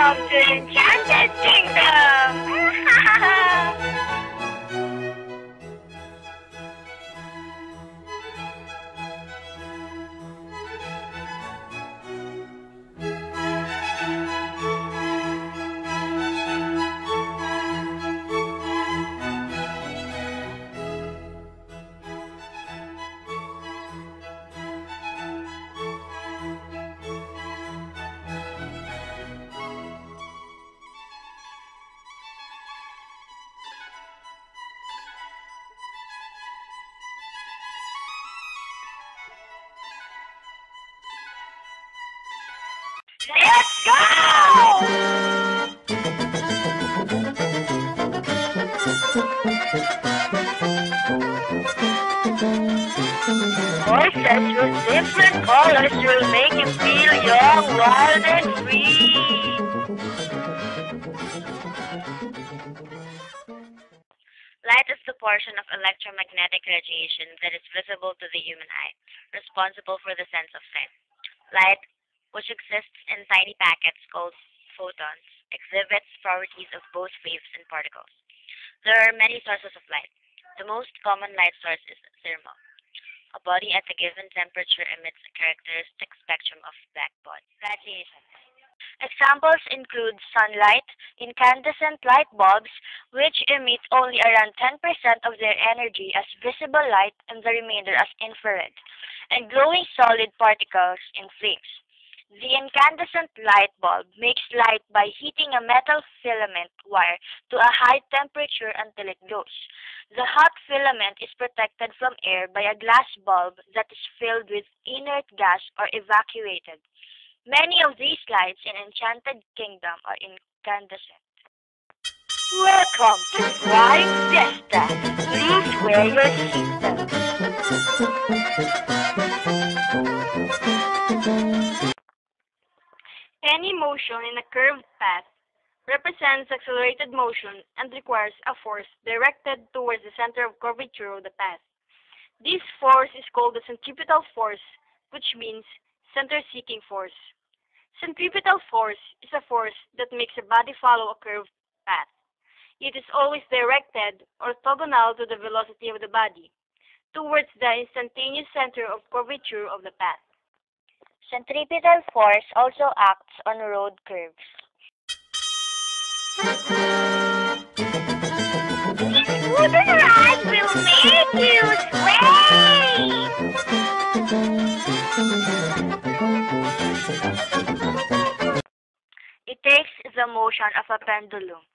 Welcome to Enchanted Kingdom! Let's go! Horses with different colors will make you feel young, wild, and free. Light is the portion of electromagnetic radiation that is visible to the human eye, responsible for the sense of sight. Light, which exists in tiny packets called photons, exhibits properties of both waves and particles. There are many sources of light. The most common light source is thermal. A body at a given temperature emits a characteristic spectrum of blackbody radiation. Examples include sunlight, incandescent light bulbs, which emit only around 10% of their energy as visible light and the remainder as infrared, and glowing solid particles in flames. The incandescent light bulb makes light by heating a metal filament wire to a high temperature until it glows. The hot filament is protected from air by a glass bulb that is filled with inert gas or evacuated. Many of these lights in Enchanted Kingdom are incandescent. Welcome to Flying Fiesta. Please wear your seatbelt. Any motion in a curved path represents accelerated motion and requires a force directed towards the center of curvature of the path. This force is called the centripetal force, which means center-seeking force. Centripetal force is a force that makes a body follow a curved path. It is always directed orthogonal to the velocity of the body, towards the instantaneous center of curvature of the path. Centripetal force also acts on road curves. This wooden ride will make you sway! It takes the motion of a pendulum.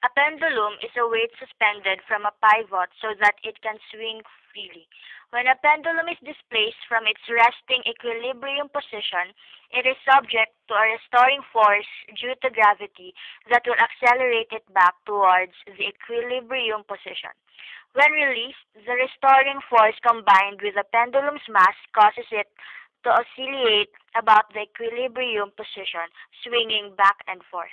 A pendulum is a weight suspended from a pivot so that it can swing freely. When a pendulum is displaced from its resting equilibrium position, it is subject to a restoring force due to gravity that will accelerate it back towards the equilibrium position. When released, the restoring force combined with the pendulum's mass causes it to oscillate about the equilibrium position, swinging back and forth.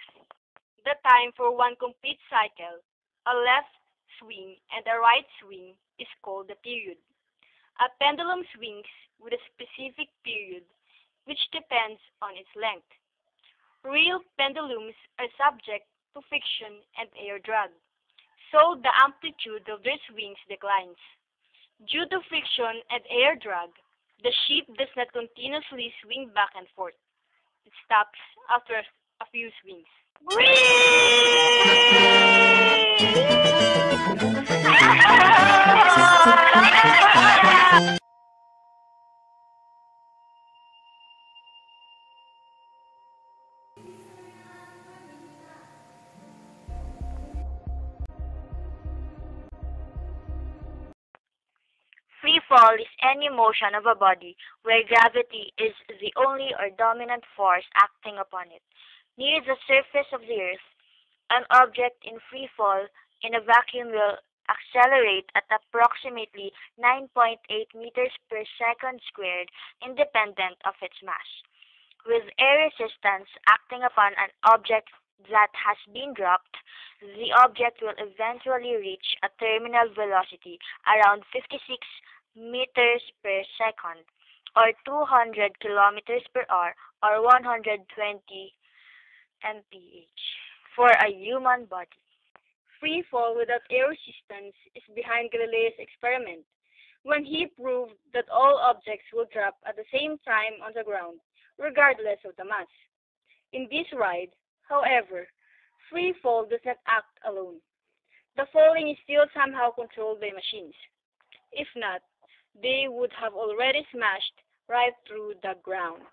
The time for one complete cycle, a left swing and a right swing, is called the period. A pendulum swings with a specific period, which depends on its length. Real pendulums are subject to friction and air drag, so the amplitude of their swings declines. Due to friction and air drag, the ship does not continuously swing back and forth. It stops after a few swings. Free fall is any motion of a body where gravity is the only or dominant force acting upon it. Near the surface of the earth, an object in free fall in a vacuum will accelerate at approximately 9.8 meters per second squared, independent of its mass. With air resistance acting upon an object that has been dropped, the object will eventually reach a terminal velocity around 56 meters per second, or 200 kilometers per hour, or 120 mph for a human body. Free fall without air resistance is behind Galileo's experiment, when he proved that all objects will drop at the same time on the ground, regardless of the mass. In this ride, however, free fall does not act alone. The falling is still somehow controlled by machines. If not, they would have already smashed right through the ground.